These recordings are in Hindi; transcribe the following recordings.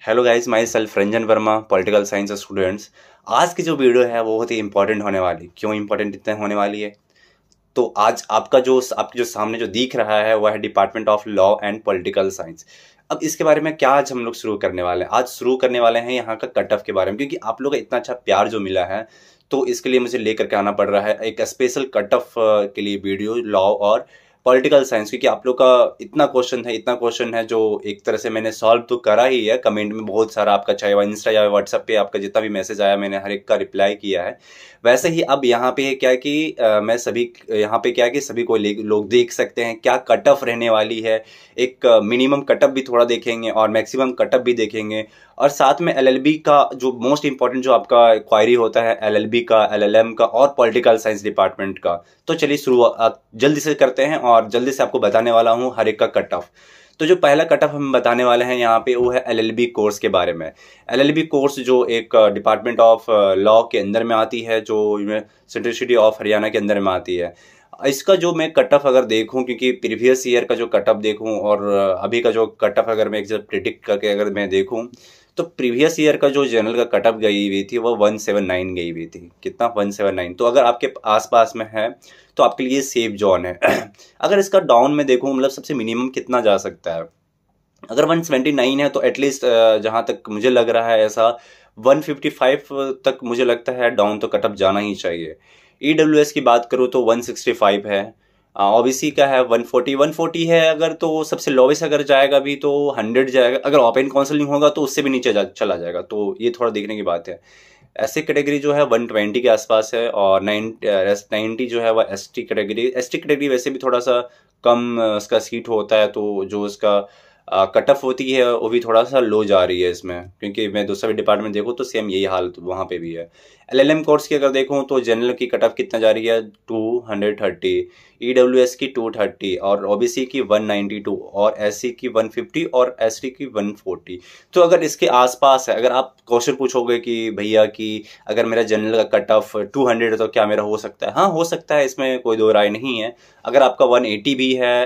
Hello guys, my self Ranjan Verma, political science students. आज की जो वीडियो है वो बहुत ही इंपॉर्टेंट होने वाली। क्यों इंपॉर्टेंट इतने होने वाली है? तो आज आपके जो सामने जो दिख रहा है वह है department of law and political science. अब इसके बारे में क्या आज हम लोग शुरू करने वाले हैं? आज शुरू करने वाले हैं यहाँ का कट ऑफ के बारे में, क्योंकि आप लोगों का इतना अच्छा प्यार जो मिला है तो इसके लिए मुझे लेकर के आना पड़ रहा है एक स्पेशल कट ऑफ के लिए वीडियो लॉ और पॉलिटिकल साइंस। क्योंकि आप लोग का इतना क्वेश्चन है जो एक तरह से मैंने सॉल्व तो करा ही है। कमेंट में बहुत सारा आपका, चाहे वह इंस्टा या व्हाट्सएप पे आपका जितना भी मैसेज आया, मैंने हर एक का रिप्लाई किया है। वैसे ही अब यहाँ पे क्या है कि मैं सभी यहाँ पे क्या है कि सभी को लोग देख सकते हैं क्या कट ऑफ रहने वाली है। एक मिनिमम कट ऑफ भी थोड़ा देखेंगे और मैक्सिमम कट ऑफ भी देखेंगे, और साथ में एलएलबी का जो मोस्ट इंपॉर्टेंट जो आपका क्वायरी होता है एलएलबी का, एलएलएम का और पॉलिटिकल साइंस डिपार्टमेंट का। तो चलिए शुरुआत जल्दी से करते हैं और जल्दी से आपको बताने वाला हूँ हर एक का कट ऑफ। तो जो पहला कट ऑफ हम बताने वाले हैं यहाँ पे वो है एलएलबी कोर्स के बारे में। एलएलबी कोर्स जो एक डिपार्टमेंट ऑफ लॉ के अंदर में आती है, जो सेंट्रल यूनिवर्सिटी ऑफ हरियाणा के अंदर में आती है। इसका जो मैं कट ऑफ अगर देखूं, क्योंकि प्रीवियस ईयर का जो कट ऑफ देखूं और अभी का जो कट ऑफ अगर मैं एक प्रिडिक्ट करके अगर मैं देखूं, तो प्रीवियस ईयर का जो जनरल का कट ऑफ गई हुई थी वो 179 गई हुई थी। कितना? 179। तो अगर आपके आसपास में है तो आपके लिए सेफ जोन है। अगर इसका डाउन में देखूं, मतलब सबसे मिनिमम कितना जा सकता है? अगर 179 है तो एटलीस्ट जहां तक मुझे लग रहा है ऐसा 155 तक मुझे लगता है डाउन तो कट ऑफ जाना ही चाहिए। ईडब्ल्यूएस की बात करूँ तो 165 है। ओबीसी का है 140 है। अगर तो सबसे लोवेस्ट अगर जाएगा भी तो 100 जाएगा। अगर ओपन काउंसलिंग होगा तो उससे भी नीचे चला जाएगा। तो ये थोड़ा देखने की बात है। ऐसे कैटेगरी जो है 120 के आसपास है, और 90 जो है वह एसटी कैटेगरी वैसे भी थोड़ा सा कम उसका सीट होता है, तो जो उसका कट ऑफ होती है वो भी थोड़ा सा लो जा रही है इसमें। क्योंकि मैं दूसरा भी डिपार्टमेंट देखूँ तो सेम यही हाल वहाँ पे भी है। एलएलएम कोर्स की अगर देखूँ तो जनरल की कट ऑफ कितना जा रही है? 230, ईडब्ल्यूएस की 230 और ओबीसी की 192 और एससी की 150 और एसटी की 140। तो अगर इसके आसपास है, अगर आप क्वेश्चन पूछोगे कि भैया कि अगर मेरा जनरल का कट ऑफ 200 है तो क्या मेरा हो सकता है? हाँ, हो सकता है, इसमें कोई दो राय नहीं है। अगर आपका 180 भी है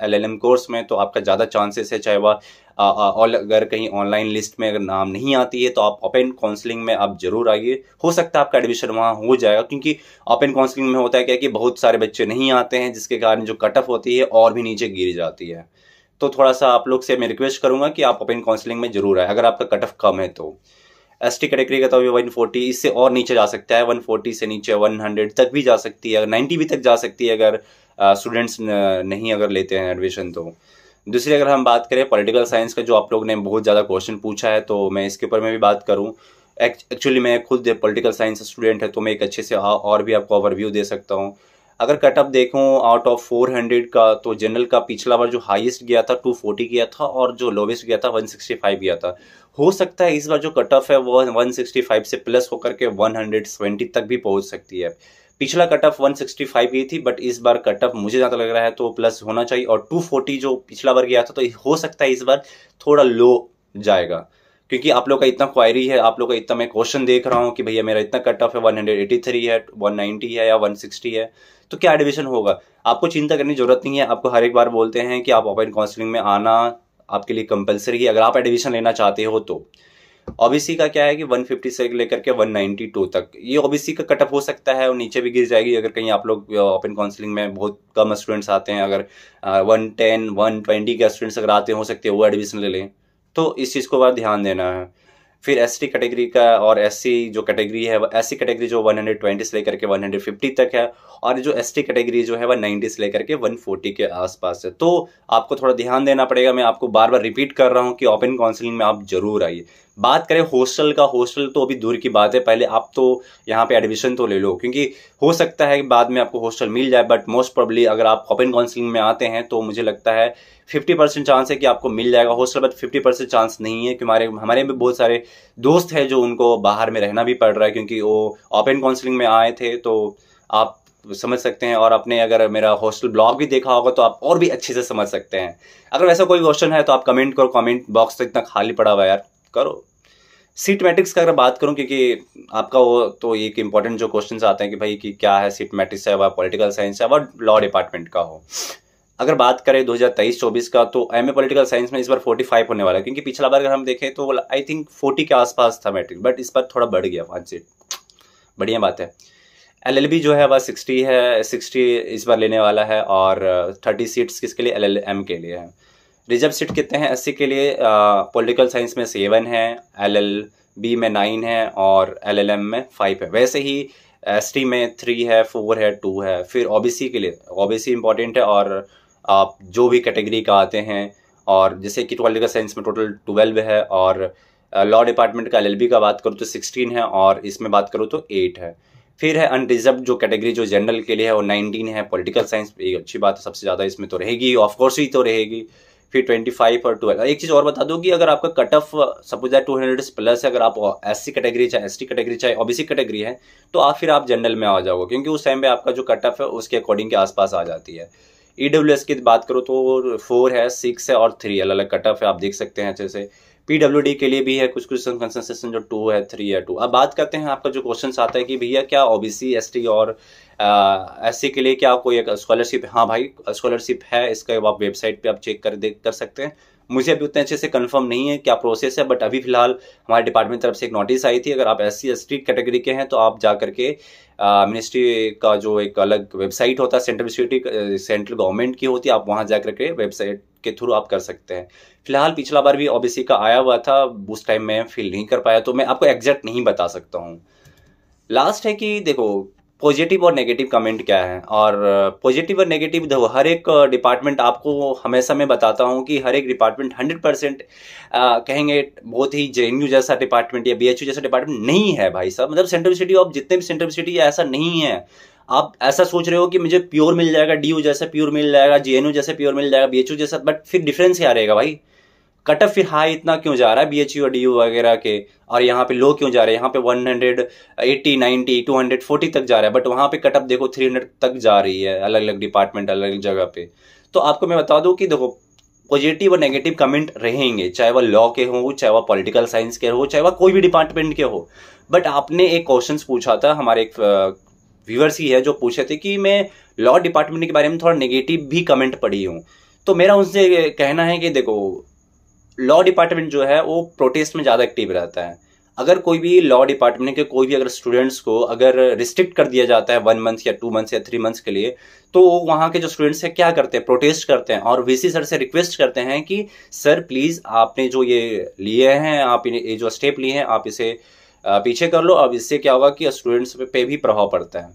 एलएलएम कोर्स में तो आपका ज़्यादा चांसेस है, चाहे वह और अगर कहीं ऑनलाइन लिस्ट में अगर नाम नहीं आती है तो आप ओपन काउंसलिंग में आप जरूर आइए। हो सकता है आपका एडमिशन वहाँ हो जाएगा, क्योंकि ओपन काउंसलिंग में होता है क्या कि बहुत सारे बच्चे नहीं आते हैं, जिसके कारण जो कट ऑफ होती है और भी नीचे गिर जाती है। तो थोड़ा सा आप लोग से मैं रिक्वेस्ट करूंगा कि आप ओपन काउंसलिंग में जरूर आए अगर आपका कट ऑफ कम है तो। एसटी कैटेगरी का तो अभी 140, इससे और नीचे जा सकता है। 140 से नीचे 100 तक भी जा सकती है, 90 भी तक जा सकती है अगर स्टूडेंट्स नहीं अगर लेते हैं एडमिशन तो। दूसरी अगर हम बात करें पॉलिटिकल साइंस का, जो आप लोग ने बहुत ज़्यादा क्वेश्चन पूछा है, तो मैं इसके ऊपर में भी बात करूं। एक्चुअली मैं खुद पॉलिटिकल साइंस स्टूडेंट है तो मैं एक अच्छे से और भी आपको ओवरव्यू दे सकता हूं। अगर कट ऑफ देखूं आउट ऑफ 400 का, तो जनरल का पिछला बार जो हाईएस्ट गया था 240 गया था और जो लोवेस्ट गया था 165 गया था। हो सकता है इस बार जो कट ऑफ है वो 165 से प्लस होकर के 120 तक भी पहुंच सकती है। पिछला कट ऑफ 165 गई थी, बट इस बार कट ऑफ मुझे ज़्यादा लग रहा है तो प्लस होना चाहिए। और 240 जो पिछला बार गया था तो हो सकता है इस बार थोड़ा लो जाएगा, क्योंकि आप लोग का इतना क्वायरी है, आप लोग का इतना मैं क्वेश्चन देख रहा हूँ कि भैया मेरा इतना कट ऑफ है, 183 है, 190 है या 160 है, तो क्या एडमिशन होगा? आपको चिंता करने की जरूरत नहीं है। आपको हर एक बार बोलते हैं कि आप ओपन काउंसलिंग में आना आपके लिए कंपलसरी है अगर आप एडमिशन लेना चाहते हो तो। ओबीसी का क्या है कि 150 से लेकर के 192 तक ये ओबीसी का कट ऑफ हो सकता है और नीचे भी गिर जाएगी अगर कहीं आप लोग ओपन काउंसलिंग में बहुत कम स्टूडेंट्स आते हैं। अगर 110 120 के स्टूडेंट्स अगर आते हो सकते हैं वो एडमिशन ले लें, तो इस चीज़ को बार ध्यान देना है। फिर एसटी कैटेगरी का और एससी जो कैटेगरी है, एससी कैटेगरी जो 120 से लेकर के 150 तक है, और जो एसटी कैटेगरी जो है वह 90 से लेकर के 140 के आसपास है। तो आपको थोड़ा ध्यान देना पड़ेगा। मैं आपको बार बार रिपीट कर रहा हूँ कि ओपन काउंसलिंग में आप जरूर आइए। बात करें हॉस्टल का, हॉस्टल तो अभी दूर की बात है, पहले आप तो यहाँ पे एडमिशन तो ले लो, क्योंकि हो सकता है कि बाद में आपको हॉस्टल मिल जाए। बट मोस्ट प्रोबेबली अगर आप ओपन काउंसलिंग में आते हैं तो मुझे लगता है 50% चांस है कि आपको मिल जाएगा हॉस्टल, बट 50% चांस नहीं है कि हमारे भी बहुत सारे दोस्त हैं जो उनको बाहर में रहना भी पड़ रहा है, क्योंकि वो ओपन काउंसलिंग में आए थे। तो आप समझ सकते हैं, और आपने अगर मेरा हॉस्टल ब्लॉग भी देखा होगा तो आप और भी अच्छे से समझ सकते हैं। अगर वैसा कोई क्वेश्चन है तो आप कमेंट करो, कमेंट बॉक्स तो इतना खाली पड़ा हुआ है यार, करो। सीट मैट्रिक्स का अगर बात करूं, क्योंकि आपका वो तो एक इंपॉर्टेंट जो क्वेश्चन आते हैं कि भाई कि क्या है सीट मैट्रिक्स, है वह पॉलिटिकल साइंस है वह लॉ डिपार्टमेंट का हो। अगर बात करें 2023-24 का, तो एमए पॉलिटिकल साइंस में इस बार 45 होने वाला है, क्योंकि पिछला बार अगर हम देखें तो आई थिंक 40 के आसपास था मैट्रिक, बट इस बार थोड़ा बढ़ गया 5 सीट, बढ़िया बात है। एलएलबी जो है वह 60 है, 60 इस बार लेने वाला है, और 30 सीट्स किसके लिए, एलएलएम के लिए है। रिजर्व सीट कितने हैं एससी के लिए, पॉलिटिकल साइंस में 7 है, एलएलबी में 9 है, और एलएलएम में 5 है। वैसे ही एसटी में 3 है, 4 है, 2 है। फिर ओबीसी के लिए, ओबीसी इंपॉर्टेंट है, और आप जो भी कैटेगरी का आते हैं, और जैसे कि पॉलिटिकल साइंस में टोटल 12 है, और लॉ डिपार्टमेंट का एलएलबी का बात करूँ तो 16 है, और इसमें बात करूँ तो 8 है। फिर है अनरिजर्व जो कैटेगरी जो जनरल के लिए है वो 19 है। पॉलिटिकल साइंस एक अच्छी बात है, सबसे ज़्यादा इसमें तो रहेगी, ऑफकोर्स ही तो रहेगी। फिर 25 और 12। एक चीज़ और बता दूं कि अगर आपका cut off suppose that 200 plus है, अगर आप एससी कैटेगरी चाहे एसटी कैटेगरी चाहे ओबीसी कैटेगरी है, तो आप फिर आप जनरल में आ जाओगे, क्योंकि उस टाइम पे आपका जो कट ऑफ है उसके अकॉर्डिंग के आसपास आ जाती है। ईडब्ल्यूएस की बात करो तो 4 है, 6 है, और 3 अलग अलग कट ऑफ है, आप देख सकते हैं अच्छे से। पीडब्ल्यूडी के लिए भी है कुछ कुछ कंसेशन जो 2 है, 3 है, 2। अब बात करते हैं, आपका जो क्वेश्चन आता है कि भैया क्या ओबीसी एसटी और एससी के लिए क्या कोई एक स्कॉलरशिप है? हाँ भाई, स्कॉलरशिप है, इसका आप वेबसाइट पे आप चेक कर सकते हैं। मुझे अभी उतने अच्छे से कंफर्म नहीं है क्या प्रोसेस है, बट अभी फिलहाल हमारे डिपार्टमेंट तरफ से एक नोटिस आई थी, अगर आप एससी एसटी कैटेगरी के हैं तो आप जा करके मिनिस्ट्री का जो एक अलग वेबसाइट होता है, सेंट्रल गवर्नमेंट की होती है, आप वहाँ जा करके वेबसाइट के थ्रू आप कर सकते हैं। फिलहाल पिछला बार भी ओबीसी का आया हुआ था, उस टाइम मैं फिल नहीं कर पाया, तो मैं आपको एग्जैक्ट नहीं बता सकता हूँ। लास्ट है कि देखो पॉजिटिव और नेगेटिव कमेंट क्या है, और पॉजिटिव और नेगेटिव देखो हर एक डिपार्टमेंट, आपको हमेशा मैं बताता हूँ कि हर एक डिपार्टमेंट 100% कहेंगे बहुत ही जेएनयू जैसा डिपार्टमेंट या बीएचयू जैसा डिपार्टमेंट नहीं है भाई साहब। मतलब सेंट्रल यूनिवर्सिटी ऑफ जितने भी सेंट्रल यूनिवर्सिटी ऐसा नहीं है। आप ऐसा सोच रहे हो कि मुझे प्योर मिल जाएगा, डीयू जैसा प्योर मिल जाएगा, जेएनयू जैसे प्योर मिल जाएगा, बीएचयू जैसा, बट फिर डिफरेंस क्या रहेगा भाई? कट ऑफ फिर हाई इतना क्यों जा रहा है बीएचयू और डीयू वगैरह के, और यहाँ पे लो क्यों जा रहा है? यहाँ पे 180, 90, 240 तक जा रहा है, बट वहाँ पे कट ऑफ देखो 300 तक जा रही है, अलग अलग डिपार्टमेंट अलग अलग जगह पे। तो आपको मैं बता दूं कि देखो पॉजिटिव और नेगेटिव कमेंट रहेंगे, चाहे वह लॉ के हो, चाहे वह पॉलिटिकल साइंस के हो, चाहे वह कोई भी डिपार्टमेंट के हो। बट आपने एक क्वेश्चन पूछा था, हमारे एक व्यूअर्स ही है जो पूछे थे कि मैं लॉ डिपार्टमेंट के बारे में थोड़ा नेगेटिव भी कमेंट पढ़ी हूँ। तो मेरा उनसे कहना है कि देखो लॉ डिपार्टमेंट जो है वो प्रोटेस्ट में ज़्यादा एक्टिव रहता है। अगर कोई भी लॉ डिपार्टमेंट के कोई भी अगर स्टूडेंट्स को अगर रिस्ट्रिक्ट कर दिया जाता है 1 मंथ या 2 मंथ्स या 3 मंथ्स के लिए, तो वहाँ के जो स्टूडेंट्स हैं क्या करते हैं? प्रोटेस्ट करते हैं, और वीसी सर से रिक्वेस्ट करते हैं कि सर प्लीज़ आपने जो ये लिए हैं, आप ये जो स्टेप लिए हैं आप इसे पीछे कर लो। अब इससे क्या होगा कि स्टूडेंट्स पे भी प्रभाव पड़ता है।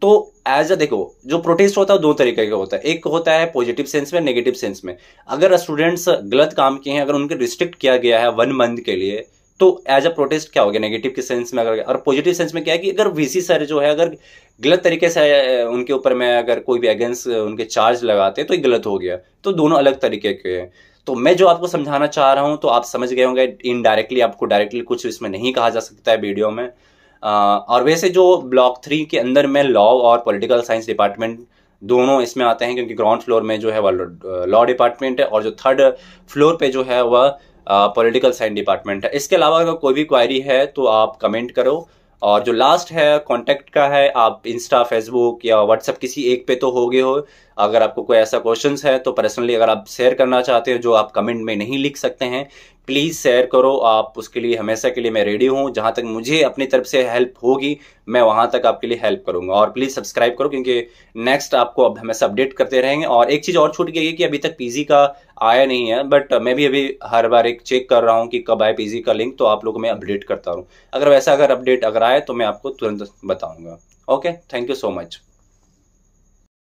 तो एज अ देखो जो प्रोटेस्ट होता है 2 तरीके का होता है, एक होता है पॉजिटिव सेंस में, नेगेटिव सेंस में। अगर स्टूडेंट्स गलत काम किए हैं, अगर उनके रिस्ट्रिक्ट किया गया है 1 मंथ के लिए, तो एज अ प्रोटेस्ट क्या हो गया नेगेटिव के सेंस में। अगर और पॉजिटिव सेंस में क्या है कि अगर वीसी सर जो है अगर गलत तरीके से उनके ऊपर में अगर कोई भी अगेंस्ट उनके चार्ज लगाते हैं तो ये गलत हो गया। तो दोनों अलग तरीके के हैं। तो मैं जो आपको समझाना चाह रहा हूं तो आप समझ गए होंगे, इनडायरेक्टली आपको डायरेक्टली कुछ इसमें नहीं कहा जा सकता है वीडियो में। और वैसे जो ब्लॉक 3 के अंदर में लॉ और पॉलिटिकल साइंस डिपार्टमेंट दोनों इसमें आते हैं, क्योंकि ग्राउंड फ्लोर में जो है वह लॉ डिपार्टमेंट है, और जो 3rd फ्लोर पे जो है वह पॉलिटिकल साइंस डिपार्टमेंट है। इसके अलावा अगर कोई भी क्वायरी है तो आप कमेंट करो, और जो लास्ट है कॉन्टैक्ट का है, आप इंस्टा, फेसबुक या व्हाट्सएप किसी एक पे तो हो गए हो। अगर आपको कोई ऐसा क्वेश्चन है तो पर्सनली अगर आप शेयर करना चाहते हो जो आप कमेंट में नहीं लिख सकते हैं, प्लीज़ शेयर करो। आप उसके लिए हमेशा के लिए मैं रेडी हूँ, जहाँ तक मुझे अपनी तरफ से हेल्प होगी मैं वहाँ तक आपके लिए हेल्प करूँगा। और प्लीज़ सब्सक्राइब करो, क्योंकि नेक्स्ट आपको अब हमेशा अपडेट करते रहेंगे। और एक चीज़ और छूट गई है कि अभी तक पीजी का आया नहीं है, बट मैं भी अभी हर बार एक चेक कर रहा हूँ कि कब आए पीजी का लिंक, तो आप लोगों को मैं अपडेट करता हूँ। अगर वैसा अगर अपडेट अगर आए तो मैं आपको तुरंत बताऊँगा। Okay, thank you so much.